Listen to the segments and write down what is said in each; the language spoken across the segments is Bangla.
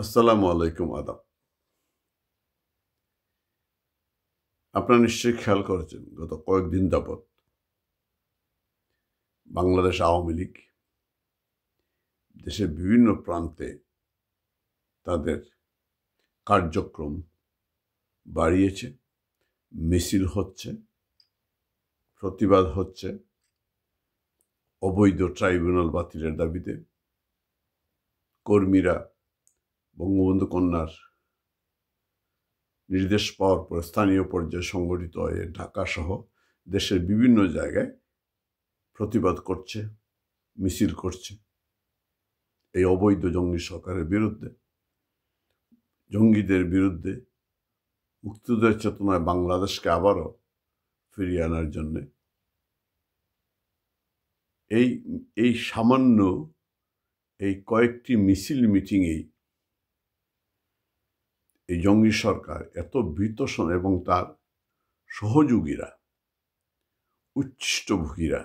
আসসালামু আলাইকুম আদাব। আপনারা নিশ্চয়ই খেয়াল করেছেন গত কয়েকদিন যাবৎ বাংলাদেশ আওয়ামী লীগ দেশের বিভিন্ন প্রান্তে তাদের কার্যক্রম বাড়িয়েছে, মিছিল হচ্ছে, প্রতিবাদ হচ্ছে অবৈধ ট্রাইব্যুনাল বাতিলের দাবিতে। কর্মীরা বঙ্গবন্ধু কন্যার নির্দেশ পাওয়ার পর স্থানীয় পর্যায়ে সংগঠিত হয়ে ঢাকা সহ দেশের বিভিন্ন জায়গায় প্রতিবাদ করছে, মিছিল করছে এই অবৈধ জঙ্গি সরকারের বিরুদ্ধে, জঙ্গিদের বিরুদ্ধে, মুক্তিযুদ্ধের চেতনায় বাংলাদেশকে আবারও ফিরিয়ে আনার জন্যে। এই সামান্য এই কয়েকটি মিছিল মিটিংয়েই এই জঙ্গি সরকার এত ভীতসন এবং তার সহযোগীরা, উচ্ছিষ্টভোগীরা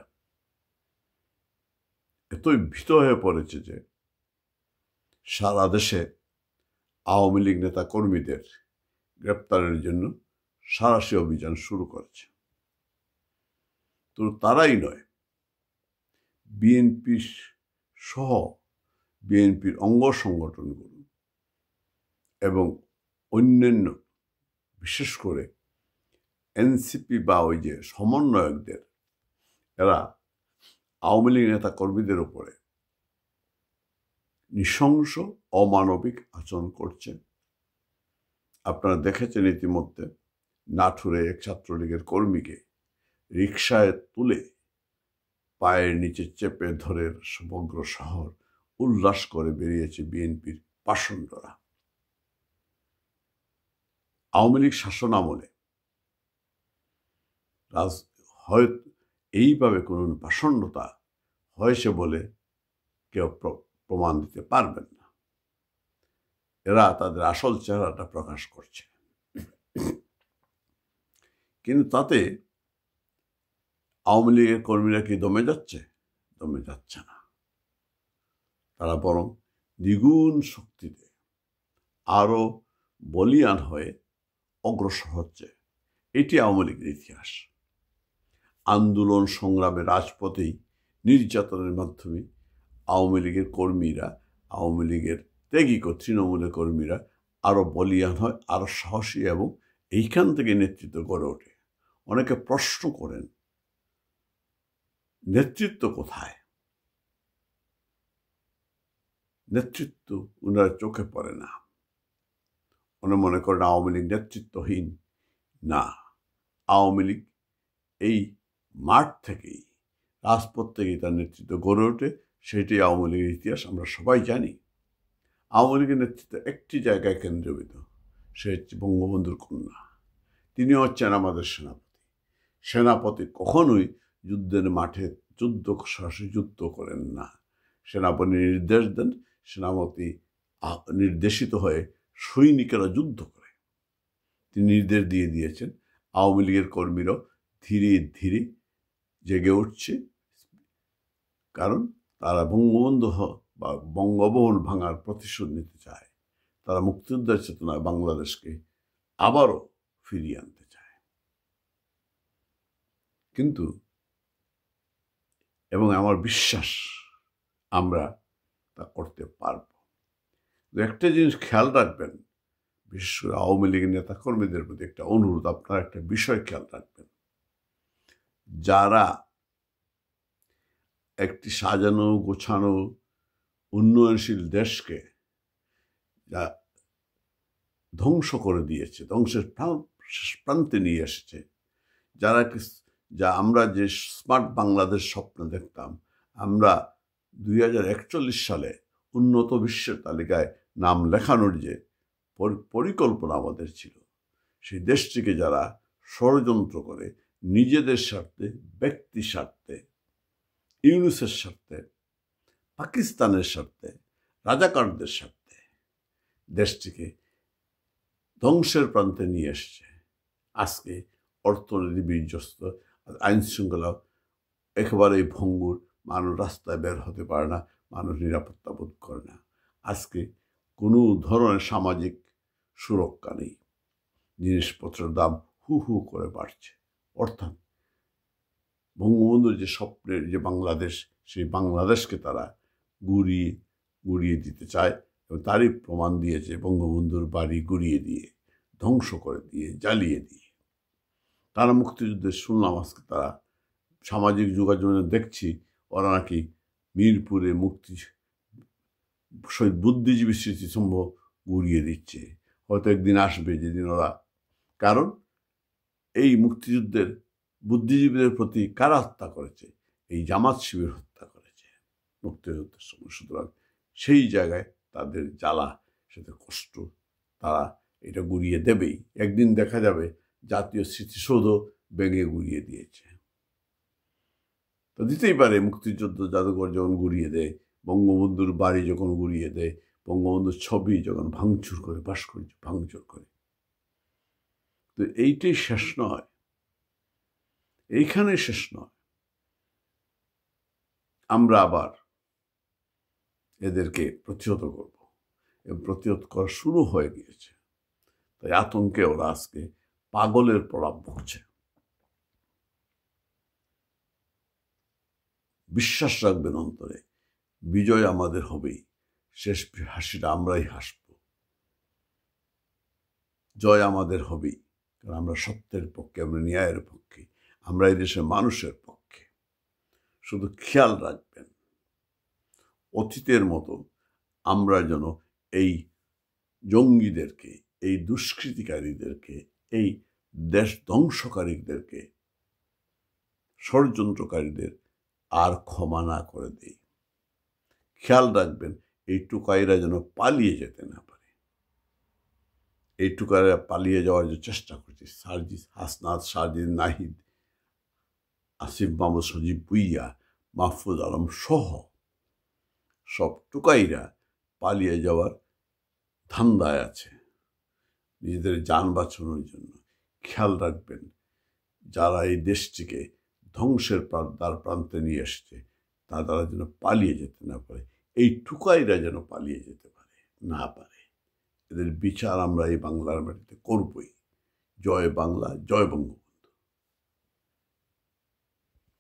এতই ভীত হয়ে পড়েছে যে সারা দেশে আওয়ামী লীগ নেতা কর্মীদের গ্রেপ্তারের জন্য সাঁড়াশি অভিযান শুরু করেছে। তো তারাই নয়, বিএনপি সহ বিএনপির অঙ্গ সংগঠনগুলো এবং অন্যান্য, বিশেষ করে এনসিপি বা ওই যে সমন্বয়কদের, এরা আওয়ামী লীগ নেতা কর্মীদের উপরে নৃশংস অমানবিক আচরণ করছে। আপনারা দেখেছেন ইতিমধ্যে নাটোরে এক ছাত্রলীগের কর্মীকে রিকশায় তুলে পায়ের নিচে চেপে ধরে সমগ্র শহর উল্লাস করে বেরিয়েছে বিএনপির পাষণ্ডরা। আওয়ামী লীগ শাসন আমলে হয়তো এইভাবে কোনো পাষণ্ডতা হয়েছে বলে কেউ প্রমাণ দিতে পারবেন না। এরা তাদের আসল চেহারাটা প্রকাশ করছে, কিন্তু তাতে আওয়ামী লীগের কর্মীরা কি দমে যাচ্ছে? দমে যাচ্ছে না। তারা বরং দ্বিগুণ শক্তিতে আরো বলিয়ান হয়ে অগ্রসর হচ্ছে। এটি আওয়ামী লীগের ইতিহাস। আন্দোলন সংগ্রামে রাজপথেই নির্যাতনের মাধ্যমে আওয়ামী লীগের কর্মীরা, আওয়ামী লীগের ত্যাগী তৃণমূলের কর্মীরা আরো বলিয়ান হয়, আরো সাহসী, এবং এইখান থেকে নেতৃত্ব গড়ে ওঠে। অনেকে প্রশ্ন করেন, নেতৃত্ব কোথায়? নেতৃত্ব ওনার চোখে পড়ে না। মনে করেন আওয়ামী লীগ নেতৃত্বহীন। না, আওয়ামী লীগ এই মাঠ থেকেই, রাজপথ থেকেই তার নেতৃত্ব গড়ে ওঠে। সেটি আওয়ামী লীগের ইতিহাস, আমরা সবাই জানি। আওয়ামী লীগের নেতৃত্ব একটি জায়গায় কেন্দ্রীভূত, সে হচ্ছে বঙ্গবন্ধুর কন্যা। তিনি হচ্ছেন আমাদের সেনাপতি। সেনাপতি কখনোই যুদ্ধের মাঠে সরাসরি যুদ্ধ করেন না। সেনাপতি নির্দেশ দেন, সেনাপতি নির্দেশিত হয়ে সৈনিকেরা যুদ্ধ করে। তিনি নির্দেশ দিয়ে দিয়েছেন। আওয়ামী লীগের কর্মীরা ধীরে ধীরে জেগে উঠছে, কারণ তারা বঙ্গবন্ধু বা বঙ্গভবন ভাঙার প্রতিশোধ নিতে চায়। তারা মুক্তিযুদ্ধের চেতনায় বাংলাদেশকে আবারও ফিরিয়ে আনতে চায়। কিন্তু, এবং আমার বিশ্বাস আমরা তা করতে পারব। একটা জিনিস খেয়াল রাখবেন, বিশেষ করে আওয়ামী লীগের নেতা কর্মীদের প্রতি একটা অনুরোধ, আপনারা একটা বিষয় খেয়াল রাখবেন। যারা একটি সাজানো গোছানো উন্নয়নশীল দেশকে যা ধ্বংস করে দিয়েছে, ধ্বংসের প্রান্তে নিয়ে এসেছে, যা আমরা যে স্মার্ট বাংলাদেশ স্বপ্ন দেখতাম, আমরা 2041 সালে উন্নত বিশ্বের তালিকায় নাম লেখানোর যে পরিকল্পনা আমাদের ছিল, সেই দেশটিকে যারা ষড়যন্ত্র করে নিজেদের স্বার্থে, ব্যক্তি স্বার্থে, ইউনুসের স্বার্থে, পাকিস্তানের স্বার্থে, রাজাকারদের স্বার্থে দেশটিকে ধ্বংসের প্রান্তে নিয়ে এসেছে। আজকে অর্থনীতি বিধ্বস্ত, আইন শৃঙ্খলা একেবারেই ভঙ্গুর, মানুষ রাস্তায় বের হতে পারে না, মানুষ নিরাপত্তা বোধ করে না। আজকে কোনো ধরনের সামাজিক সুরক্ষা নেই। জিনিসপত্রের দাম হু হু করে বাড়ছে। অর্থাৎ বঙ্গবন্ধুর যে স্বপ্নের যে বাংলাদেশ, সেই বাংলাদেশকে তারা গুড়িয়ে দিতে চায় এবং তারই প্রমাণ দিয়েছে বঙ্গবন্ধুর বাড়ি গুড়িয়ে দিয়ে, ধ্বংস করে দিয়ে, জ্বালিয়ে দিয়ে। তারা মুক্তিযুদ্ধের শুনলাম আজকে তারা সামাজিক যোগাযোগে দেখছি ওরা নাকি মিরপুরে শহীদ বুদ্ধিজীবী স্মৃতিস্তম্ভ গুড়িয়ে দিচ্ছে। হয়তো একদিন আসবে যেদিন ওরা, কারণ এই মুক্তিযুদ্ধের বুদ্ধিজীবীদের প্রতি কারা হত্যা করেছে? এই জামাত শিবির হত্যা করেছে মুক্তিযুদ্ধের সময়। সুতরাং সেই জায়গায় তাদের জ্বালা, সাথে কষ্ট, তারা এটা গুড়িয়ে দেবেই। একদিন দেখা যাবে জাতীয় স্মৃতিসৌধ ভেঙে গুড়িয়ে দিয়েছে। তো দিতেই পারে মুক্তিযুদ্ধ জাদুঘর যখন গুড়িয়ে দেয়, বঙ্গবন্ধুর বাড়ি যখন গুড়িয়ে দেয়, বঙ্গবন্ধুর ছবি যখন ভাঙচুর করে, ভাস্কর্য ভাঙচুর করে। তো এইটাই শেষ নয়, এইখানে শেষ নয়। আমরা আবার এদেরকে প্রতিহত করব এবং প্রতিহত করা শুরু হয়ে গিয়েছে। তাই আতঙ্কে ওরা আজকে পাগলের প্রলাপ বকছে। বিশ্বাস রাখবেন অন্তরে, বিজয় আমাদের হবেই। শেষ হাসিটা আমরাই হাসব। জয় আমাদের হবেই, কারণ আমরা সত্যের পক্ষে, আমরা ন্যায়ের পক্ষে, আমরা এই দেশের মানুষের পক্ষে। শুধু খেয়াল রাখবেন, অতীতের মতো আমরা যেন এই জঙ্গিদেরকে, এই দুষ্কৃতিকারীদেরকে, এই দেশ ধ্বংসকারীদেরকে, ষড়যন্ত্রকারীদের আর ক্ষমা না করে দেই। খেয়াল রাখবেন, এই টুকাইরা যেন পালিয়ে যেতে না পারে। এই টুকাইরা পালিয়ে যাওয়ার যে চেষ্টা করছে, সার্জিস হাসনাত, সার্জিস নাহিদ, আসিফ মাহমুদ, সজীব ভুইয়া, মাহফুজ আলম সহ সব টুকাইরা পালিয়ে যাওয়ার ধান্দায় আছে নিজেদের যান বাঁচানোর জন্য। খেয়াল রাখবেন, যারা এই দেশটিকে ধ্বংসের দ্বার প্রান্তে নিয়ে এসছে, তারা যেন পালিয়ে যেতে না পারে। এই টুকাইরা যেন পালিয়ে যেতে পারে না পারে। এদের বিচার আমরা এই বাংলার মাটিতে করবই। জয় বাংলা, জয় বঙ্গ।